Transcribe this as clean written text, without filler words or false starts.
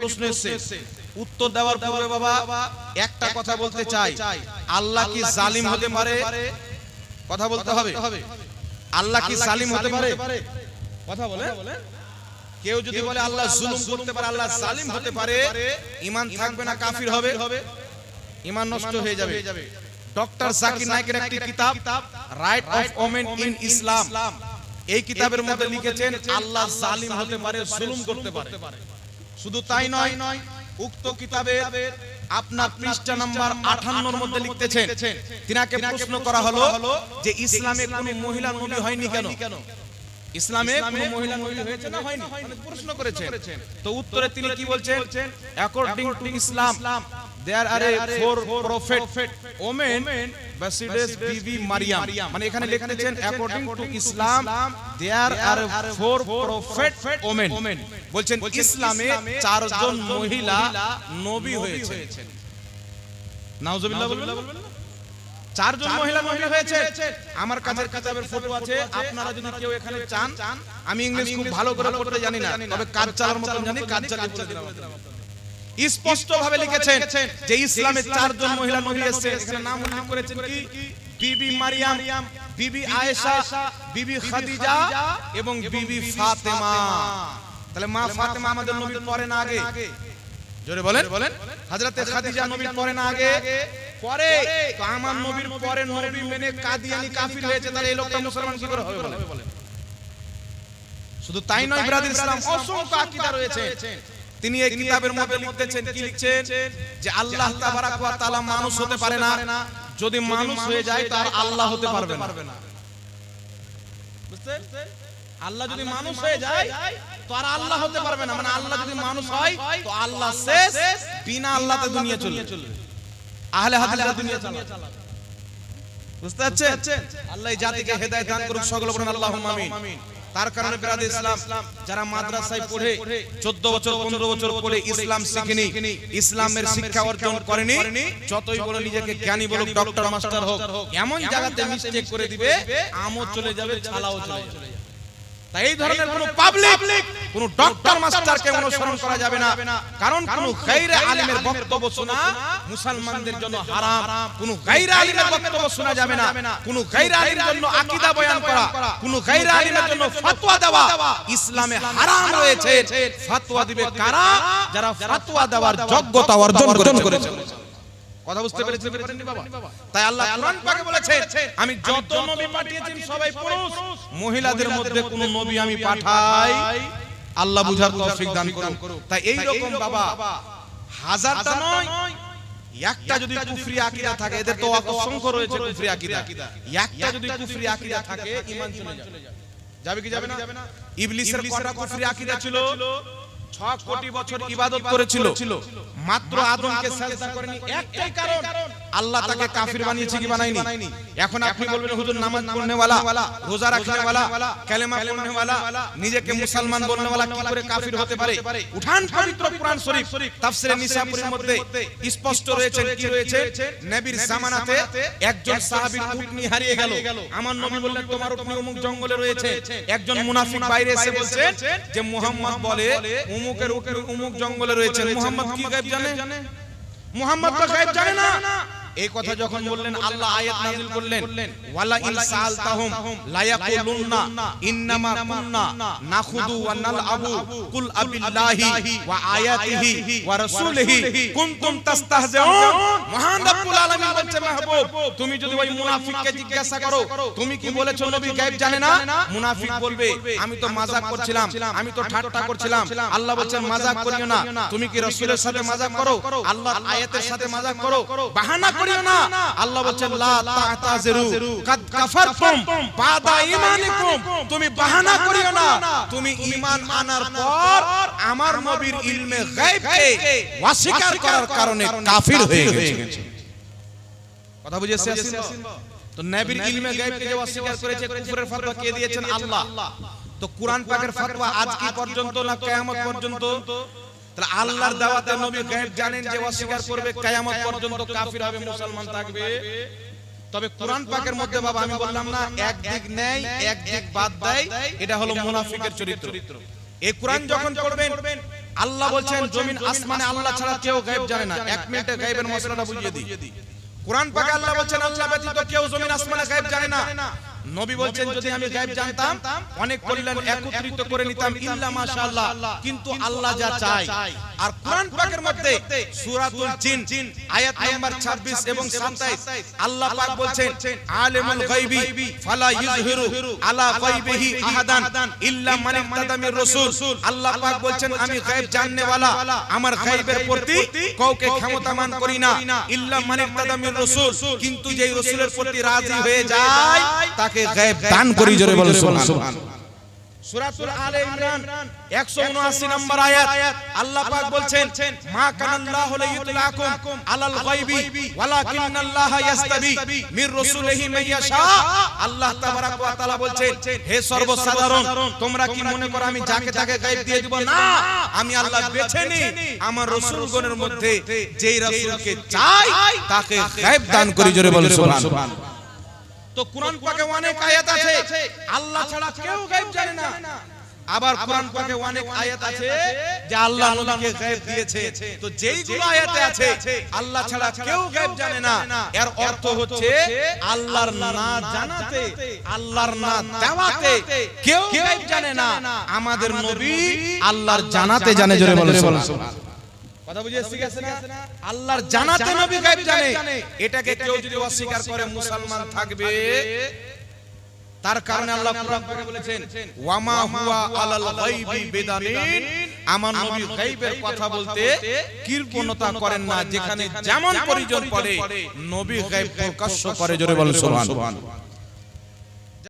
প্রশ্ন এসেছে, উত্তর দেওয়ার পূর্বে বাবা একটা কথা বলতে চাই, আল্লাহ কি জালিম হতে পারে? কথা বলতে হবে। আল্লাহ কি জালিম হতে পারে? কথা বলে। কেউ যদি বলে আল্লাহ জুলুম করতে পারে, আল্লাহ জালিম হতে পারে, ঈমান থাকবে না, কাফির হবে, ঈমান নষ্ট হয়ে যাবে। ডক্টর জাকির নায়েকের একটি কিতাব রাইট অফ ওমেন ইন ইসলাম, এই কিতাবের মধ্যে লিখেছেন আল্লাহ জালিম হতে পারে, জুলুম করতে পারে। শুধু তাই নয়, উক্ত কিতাবের আপনার পৃষ্ঠা নাম্বার 58 এর মধ্যে লিখতেছেন, তিনাকে প্রশ্ন করা হলো যে ইসলামে কোন মহিলা নবী হয়নি কেন? ইসলামে কোন মহিলা নবী হয়েছে না হয়নি, মানে প্রশ্ন করেছেন। তো উত্তরে তিনি কি বলছেন? According to Islam there are four prophet women besides bibi maryam, মানে এখানে লিখতেছেন according to islam there are four prophet women, বলছেন ইসলামে চারজন মহিলা নবী হয়েছে। নাউজুবিল্লাহ বলবেন না? চারজন মহিলা নবী হয়েছে। আমার কাছে কিতাবের ফটো আছে, আপনারা যদি কেউ এখানে চান, আমি ইংলিশ খুব ভালো করে পড়তে জানি না, তবে কাজ চালার মতন জানি, কাজ চালিয়ে বলে দিলাম। স্পষ্ট ভাবে লিখেছেন যে ইসলামে চারজন মহিলা নবী এসেছে। এখানে নাম উল্লেখ করেছেন কি? বিবি মারিয়াম, বিবি আয়েশা, বিবি খাদিজা এবং বিবি ফাতেমা। তাহলে মা ফাতেমা আমাদের নবীর পরে না আগে? জোরে বলেন। হযরতে খাদিজা নবীর পরে না আগে? পরে। তো আমার নবীর পরে নবী মেনে কাদিয়ানি কাফির হয়েছে, তাহলে এই লোকটা মুসলমান কি করে হবে বলেন? শুধু তাই নয় ব্রাদার ইসলাম, অসংখ্য আকীদা রয়েছে। তিনি এই কিতাবের মধ্যে লিখতেছেন, কি লিখছেন? যে আল্লাহ তাবারাক ওয়া তাআলা মানুষ হতে পারে না, যদি মানুষ হয়ে যায় তার আল্লাহ হতে পারবে না। বুঝছেন? আল্লাহ যদি মানুষ হয়ে যায় তো আর আল্লাহ হতে পারবে না, মানে আল্লাহ যদি মানুষ হয় তো আল্লাহ শেষ, বিনা আল্লাহতে দুনিয়া চলবে, আহলে হাদিসরা দুনিয়া চালাবে। বুঝতে পারছেন? আল্লাহ এই জাতিকে হেদায়েত দান করুক, সকলে বলেন আল্লাহুম্মা আমিন। তার কারণে ব্রাদার ইসলাম, যারা মাদ্রাসায় পড়ে 14 বছর 15 বছর পড়ে ইসলাম শিখেনি, ইসলামের শিক্ষা অর্জন করেনি, যতই বলে নিজেকে জ্ঞানী বলুক, ডক্টর মাস্টার হোক, এমন জায়গাতে মিস্টেক করে দিবে, আমও চলে যাবে, ছালাও চলে যাবে। তাই এই ধরনের কোন পাবলিক, কোন ডক্টর মাস্টারকে অনুসরণ করা যাবে না, কারণ কোন গায়রে আলিমের বক্তব্য শোনা মুসলমানদের জন্য হারাম। কোন গায়রে আলিমের বক্তব্য শোনা যাবে না, কোন গায়রে আলিমের জন্য আকীদা বয়ান করা, কোন গায়রে আলিমের জন্য ফতোয়া দেওয়া ইসলামে হারাম রয়েছে। ফতোয়া দিবে কারা? যারা ফতোয়া দেওয়ার যোগ্যতা অর্জন করেছে। কথা বুঝতে পেরেছেন বাবা? তাই আল্লাহ কোরআন পাকে বলেছেন, আমি যত নবী পাঠিয়েছি সবাই পুরুষ, মহিলাদের মধ্যে কোন নবী আমি পাঠাই। আল্লাহ বুঝার তৌফিক দান করুন। তাই এই রকম বাবা হাজারটা নয়, একটা যদি কুফরি আকীদা থাকে, এদের তো অসংখ্য রয়েছে কুফরি আকীদা, একটা যদি কুফরি আকীদা থাকে ঈমান চলে যাবে কি যাবে না? ইবলিসের কটা কুফরি আকীদা ছিল? 6 কোটি বছর ইবাদত করেছিল, মাত্র আদমকে সাজদা করেনি। একটাই কারণ, আল্লাহ তাকে কাফির বানিয়েছে কি বানায়নি? এখন আপনি বলবেন হুজুর নামাজ পড়নে ওয়ালা, রোজা রাখনে ওয়ালা, কালেমা পড়নে ওয়ালা, নিজেকে মুসলমান বলনে ওয়ালা কি করে কাফির হতে পারে? উঠান পবিত্র কুরআন শরীফ, তাফসীরে নিসাপুরীর মধ্যে স্পষ্ট রয়েছে, কি রয়েছে? নবীর জামানাতে একজন সাহাবীর উটনি হারিয়ে গেল। আমার নবী বললেন তোমার উটনি অমুক জঙ্গলে রয়েছে। একজন মুনাফিক বাইরে এসে বলছেন যে মুহাম্মদ বলে অমুকের উটনি অমুক জঙ্গলে রয়েছে। মুহাম্মদ কি গায়েব জানে? মুহাম্মদ তো গায়েব জানে না। এই কথা যখন বললেন, আল্লাহ আয়াত নাযিল করলেন, ওয়ালা ইন সালতাহুম লা ইয়াকুলুন্না ইন্নামা কুননা নাখুদু ওয়া নালআবু কুল আবিল্লাহি ওয়া আয়াতিহি ওয়া রাসূলিহি কুনতুম তাস্তাহজিউন। মহান রব্বুল আলামিন বলছে, মাহবুব তুমি যদি ওই মুনাফিককে জিজ্ঞাসা করো তুমি কি বলেছো নবী গায়েব জানে না, মুনাফিক বলবে আমি তো মাযাক করছিলাম, আমি তো ঠাট্টা করছিলাম। আল্লাহ বলছেন মাযাক করিও না। তুমি কি রাসূলের সাথে মাযাক করো, আল্লাহর আয়াতের সাথে মাযাক করো, বাহানা করিও না। আল্লাহ বলেন লা তা'তাযিরু কাদ কাফারতুম বাদা ঈমানিকুম। তুমি বাহানা করিও না, তুমি ঈমান আনার পর আমার নবীর ইলমে গায়বকে অস্বীকার করার কারণে কাফির হয়ে গেছে। কথা বুঝেছেন? তো নবীর ইলমে গায়বকে যে অস্বীকার করেছে, কুফরের ফতোয়া কে দিয়েছেন? আল্লাহ। তো কুরআন পাকের ফতোয়া আজ কি পর্যন্ত না কিয়ামত পর্যন্ত? তাহলে আল্লাহর দাওয়াতে নবী গায়েব জানেন, যে অস্বীকার করবে কিয়ামত পর্যন্ত কাফির হবে, মুসলমান থাকবে। তবে কোরআন পাকের মধ্যে বাবা আমি বললাম না, এক দিক নেই এক দিক বাদ দেয়, এটা হলো মুনাফিকের চরিত্র। এই কোরআন যখন পড়বেন আল্লাহ বলছেন জমিন আসমানে আল্লাহ ছাড়া কেউ গায়েব জানে না। 1 মিনিটে গায়েবের মশলাটা বুঝিয়ে দিই। কোরআন পাকে আল্লাহ বলছেন আল্লাহ ব্যতীত কেউ জমিন আসমানে গায়েব জানে না। নবী বলছেন যদি আমি গায়েব জানতাম অনেক কল্যাণ একত্রিত করে নিতাম ইল্লা মাশাআল্লাহ, কিন্তু আল্লাহ যা চায়। আর কোরআন পাকের মধ্যে সূরাতুল জিন আয়াত নাম্বার 26 এবং 27 আল্লাহ পাক বলছেন আলিমুল গায়বি ফালা ইযহিরু আলা গায়বিহি আহাদান ইল্লা মান ইরতাদা মির রাসূল। আল্লাহ পাক বলছেন আমি গায়েব জাননে ওয়ালা, আমার গায়েবের প্রতি কাউকে ক্ষমতামান করি না ইল্লা মান ইরতাদা মির রাসূল, কিন্তু যেই রাসূলের প্রতি রাজি হয়ে যায় তাকে গায়েব দান করি। জোরে বলো সুবহান। সূরাতুল আলে ইমরান 179 নম্বর আয়াত আল্লাহ পাক বলছেন মা কানাল্লাহু লিইউতলাকুম আলাল গায়বি ওয়ালাকিন্নাল্লাহা ইয়াসতাবি মির রাসূলিহি মান ইয়াশা। আল্লাহ তাবারাক ওয়া তাআলা বলছেন হে সর্বসাধারণ তোমরা কি মনে করো আমি যাকে তাকে গায়েব দিয়ে দিব? না, আমি আল্লাহ বেছে নিই আমার রাসূলগণের মধ্যে যেই রাসূলকে চাই তাকে গায়েব দান করি। জোরে বলো সুবহান। তো কোরআন পাকে অনেক আয়াত আছে আল্লাহ ছাড়া কেউ গায়েব জানে না। আবার কোরআন পাকে অনেক আয়াত আছে যে আল্লাহ নবীকে গায়েব দিয়েছে। তো যেইগুলো আয়াতে আছে আল্লাহ ছাড়া কেউ গায়েব জানে না, এর অর্থ হচ্ছে আল্লাহর না জানাতে, আল্লাহর না দেওয়াতে কেউ গায়েব জানে না। আমাদের নবী আল্লাহর জানাতে জানে। জোরে বলো সুবহান। কথা বুঝে এসে গেছে না? আল্লাহর জানাতে নবী গায়েব জানে। এটাকে কেউ যদি অস্বীকার করে মুসলমান থাকবে। তার কারণে আল্লাহ কোরআন পাকে বলেছেন ওয়ামা হুয়া আলাল গায়বি বিদানিন, আমার নবী গায়বের কথা বলতে কৃপণতা করেন না। যেখানে যেমন প্রয়োজন পড়ে নবী গায়ব প্রকাশ্য করে। জোরে বলো সুবহান।